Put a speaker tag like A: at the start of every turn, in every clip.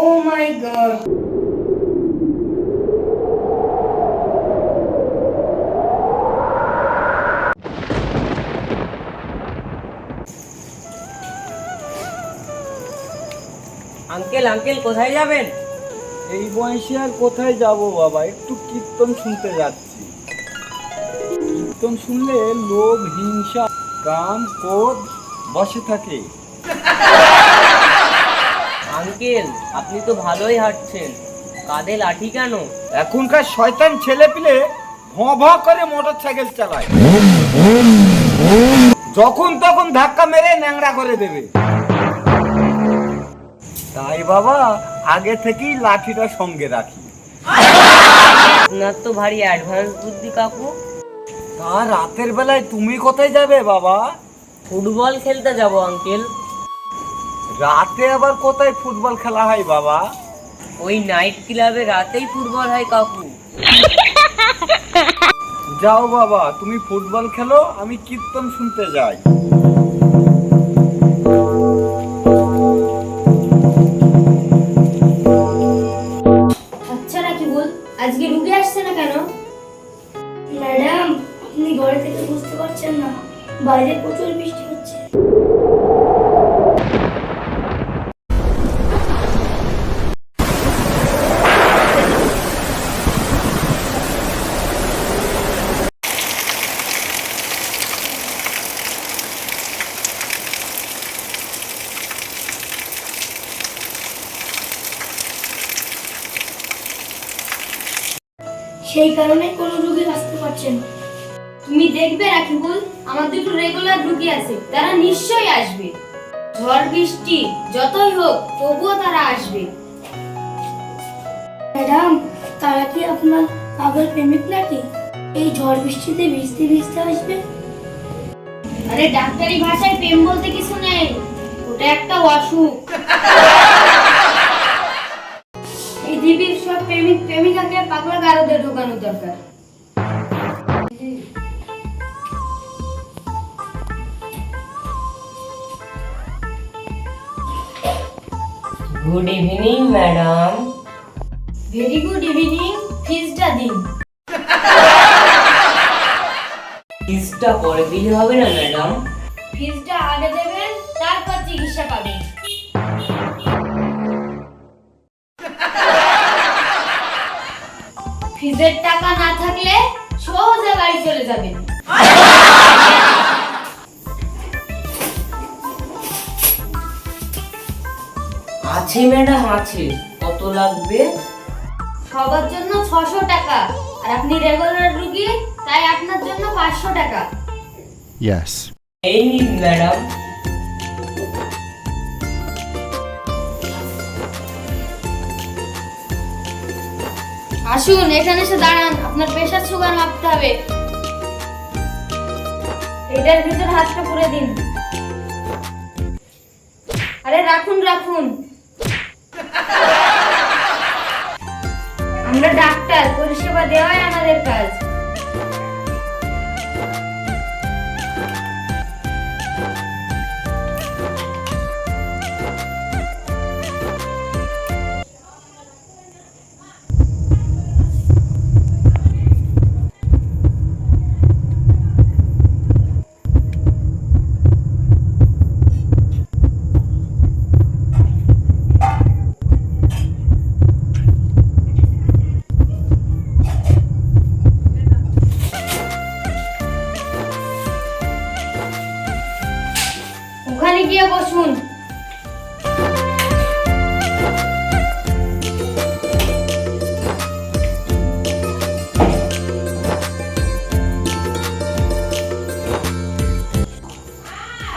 A: Oh my god.
B: Uncle uncle কোথায় যাবেন?
C: এই বয়সে আর কোথায় যাব বাবা, একটু কীর্তন শুনতে যাচ্ছি। কীর্তন শুনলে লোভ, হিংসা, কাম, ক্রোধ বসে থাকে।
B: আঙ্কেল আপনি তো ভালোই হাঁটছেন, কাঁধে লাঠি কেন?
C: এখনকার শয়তান ছেলে পিলে ভঁ ভঁ করে মোটর সাইকেল চালায়, যখন তখন ধাক্কা মেরে ন্যাংরা করে দেবে। তাই বাবা আগে থেকেই লাঠিটা সঙ্গে রাখি।
B: আপনার তো ভারী অ্যাডভান্স বুদ্ধি কাকু।
C: তা রাতের বেলায় তুমি কোথায় যাবে বাবা?
B: ফুটবল খেলতে যাব আঙ্কেল।
C: রাতে আবার কোথায় ফুটবল খেলা হয় বাবা?
B: ওই নাইট ক্লাবে রাতেই ফুটবল হয় কাকু।
C: যাও বাবা, তুমি ফুটবল খেলো, আমি কীর্তন শুনতে যাই।
A: আচ্ছা রাকিবুল, আজকে রুগী আসছে না কেন? ম্যাডাম, আপনি ঘরে থেকে বুঝতে পারছেন না, বাইরে প্রচুর বৃষ্টি হচ্ছে। সেই কারণে কোনো রুগী আসতে পারছে না। তুমি দেখবে রাকিবুল, আমার দুটো রেগুলার রুগী আছে, তারা নিশ্চয়ই আসবে। ঝড় বৃষ্টি যতই হোক তবুও তারা আসবে। ম্যাডাম, তারা কি আপনার পাগল প্রেমিক নাকি? এই ঝড় বৃষ্টিতে ভিজতে ভিজতে আসবে? আরে ডাক্তারি ভাষায় প্রেম বলতে কিছু নেই, ওটা একটা অসুখ। পৃথিবীর সব প্রেমিক প্রেমিকাকে পাগলা গারদে ঢোকানো দরকার।
B: Good evening madam.
A: Very good evening, ফিজটা দিন।
B: ফিজটা পরে দিলে হবে না ম্যাডাম?
A: ফিজটা আগে দেবেন, তারপর চিকিৎসা পাবেন। ফিজের টাকা না থাকলে সোজা বাড়ি চলে যাবেন।
B: আছে ম্যাডাম আছে। কত লাগবে?
A: সবার জন্য 600 টাকা, আর আপনি রেগুলার রুগী, তাই আপনার জন্য 500 টাকা।
D: Yes.
B: এই নিন ম্যাডাম।
A: আসুন, এখানে এসে দাঁড়ান, আপনার প্রেসার সুগার মাপতে হবে। এটার ভিতর হাতটা পুরে দিন। আরে রাখুন রাখুন। আমরা ডাক্তার, পরিষেবা দেওয়াই আমাদের কাজ। ওখানে গিয়ে বসুন।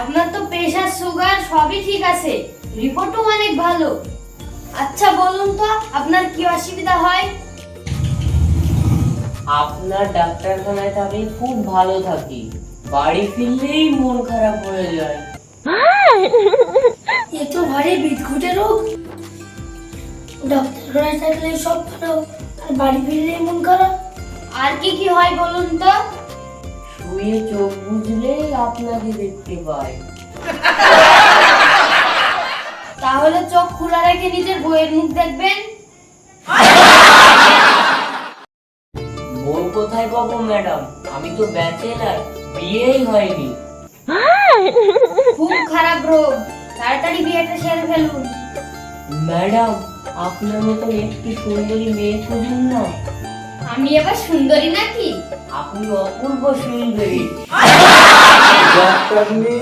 A: আপনার তো প্রেসার সুগার সবই ঠিক আছে, রিপোর্টও অনেক ভালো। আচ্ছা বলুন তো, আপনার কি অসুবিধা হয়?
B: আপনার ডাক্তারখানায় থাকলে খুব ভালো থাকি, বাড়ি ফিরলেই মন খারাপ হয়ে যায়।
A: এ তো ভারী বিদঘুটে রোগ। ডাক্তারখানায় থাকলে সব ভালো, আর বাড়ি ফিরলে মন খারাপ। আর কি কি হয় বলুন তো?
B: শুয়ে চোখ বুঝলেই আপনাকে দেখতে পাই।
A: তাহলে চোখ খোলা রেখে নিজের বই বউয়ের মুখ দেখবেন।
B: বউ কোথায় পাবো ম্যাডাম? আমি তো ব্যাচেলার, বিয়েই হয়নি।
A: খুব খারাপ রোগ, তাড়াতাড়ি বিয়েটা সেরে ফেলুন।
B: ম্যাডাম, আপনার মতন একটি সুন্দরী মেয়ে খুঁজুন না।
A: আমি এবার সুন্দরী নাকি?
B: আপনি অপূর্ব সুন্দরী।
C: ডাক্তারনি,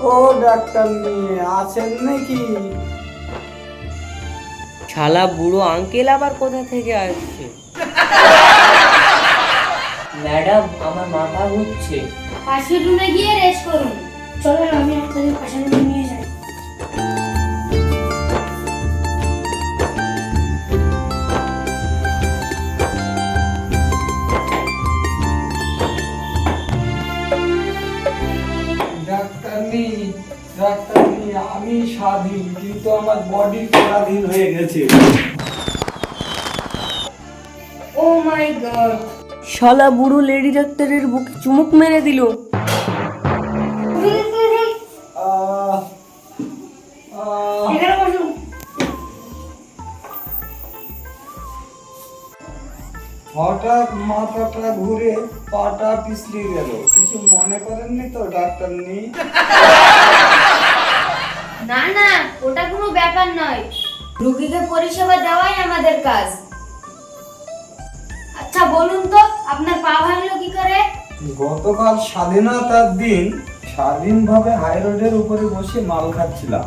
C: ও ডাক্তারনি আছেন নাকি?
B: শালা বুড়ো আঙ্কেল আবার কোথা থেকে আসছে? ম্যাডাম, আমার মাথা ঘুরছে।
A: পাশের রুমে গিয়ে রেস্ট করুন। চলেন আমি আপনাদের পাশের রুমে নিয়ে যাই।
C: ডাক্তারনি, ডাক্তারনি আমি স্বাধীন, কিন্তু আমার বডি পরাধীন হয়ে গেছে।
A: ও মাই গড!
B: শালা বুড়ো লেডি ডাক্তারের বুকে চুমুক মেরে দিল।
C: আহ, আহ,
A: এখানে বসুন।
C: হঠাৎ মাথাটা ঘুরে পাটা পিছলে গেল, কিছু মনে করেননি তো ডাক্তারনি?
A: না না, ওটা কোনো ব্যাপার নয়। রোগীকে পরিষেবা দেওয়াই আমাদের কাজ। আচ্ছা বলুন তো, আপনার পা ভাঙলো কি করে?
C: গতকাল স্বাধীনতার দিন স্বাধীনভাবে হাই রোডের উপরে বসে মাল খাচ্ছিলাম।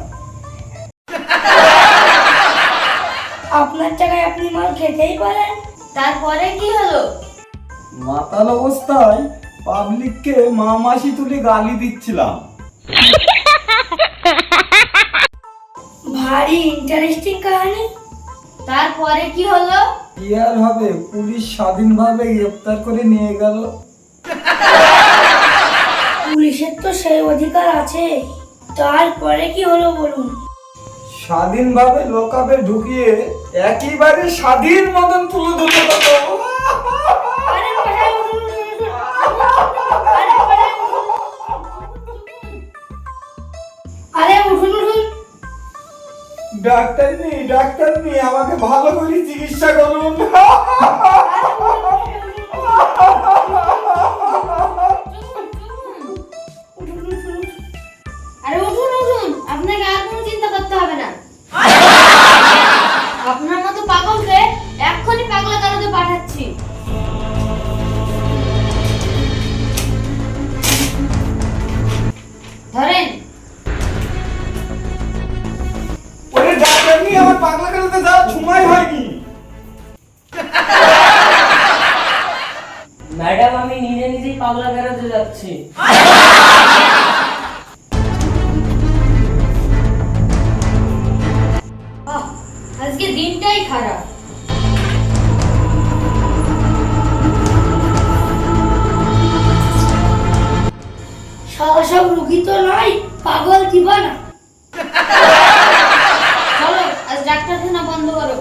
A: আপনার জায়গায় আপনি মাল খেতেই পারেন। তারপরে কি হলো?
C: মাতাল অবস্থায় পাবলিককে মা মাসি তুলে গালি দিচ্ছিলাম।
A: ভারী ইন্টারেস্টিং কাহিনী। তারপরে কি হলো?
C: কি আর হবে, পুলিশ স্বাধীনভাবে গ্রেপ্তার করে নিয়ে গেল।
A: পুলিশের তো সেই অধিকার আছে। তারপরে কি হলো বলুন।
C: স্বাধীনভাবে লোকাবে ঢুকিয়ে একেবারে স্বাধীন মতন তুলে দিল।
A: আরে মশাই উঠুন, উঠুন, উঠুন। আরে মশাই উঠুন। আরে উঠুন উঠুন।
C: ডাক্তারনি, ডাক্তারনি আমাকে ভালো করে চিকিৎসা করুন।
A: আরে উঠুন উঠুন, আপনাকে আর কোনো চিন্তা করতে হবে না। আপনার মতো পাগলকে এক্ষুনি পাগলা কারোতে পাঠাচ্ছি। ধরেন।
C: ওরে ডাক্তারনি, আমার পাগলা কারোতে যাওয়ার সময় হয়নি।
B: ম্যাডাম, আমি নিজে নিজেই পাগলা বেরোতে যাচ্ছি।
A: আজকে দিনটাই খারাপ। সব রুগী তো নয়, পাগল দিবানা। চলো আজ ডাক্তারখানা বন্ধ করো।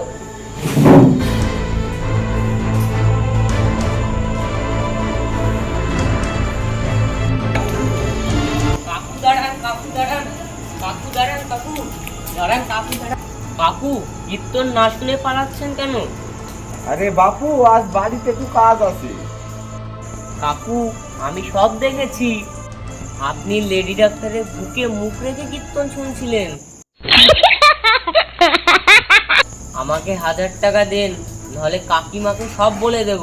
B: কাকু দাঁড়ান, কাকু দাঁড়ান, কাকু দাঁড়ান, কাকু দাঁড়ান, কাকু দাঁড়ান। কাকু, কীর্তন না শুনে পালাচ্ছেন কেন?
C: আরে বাপু, আজ বাড়িতে একটু কাজ আছে।
B: কাকু, আমি সব দেখেছি। আপনি লেডি ডাক্তারের বুকে মুখ রেখে কীর্তন শুনছিলেন। আমাকে 1000 টাকা দেন, নাহলে কাকিমাকে সব বলে দেব।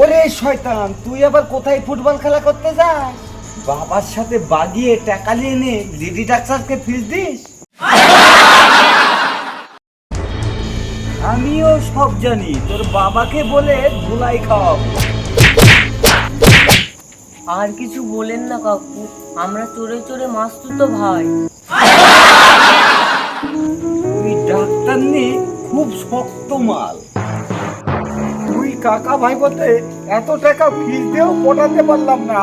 C: ওরে শয়তান, তুই আবার কোথায় ফুটবল খেলা করতে যাস? বাবার সাথে বাগিয়ে টাকা নিয়ে নে, লেডি ডাক্তারকে ফিস দিস। আমিও সব জানি, তোর বাবাকে বলে ধুলাই খাওয়াবো।
B: আর কিছু বলেন না কাকু, আমরা চোরে চোরে মাস্তুতো ভাই।
C: তুই ডাক্তার নে, খুব শক্ত মাল। তুই কাকা ভাই বলতে এত টাকা ফিস দিয়েও পটাতে পারলাম না।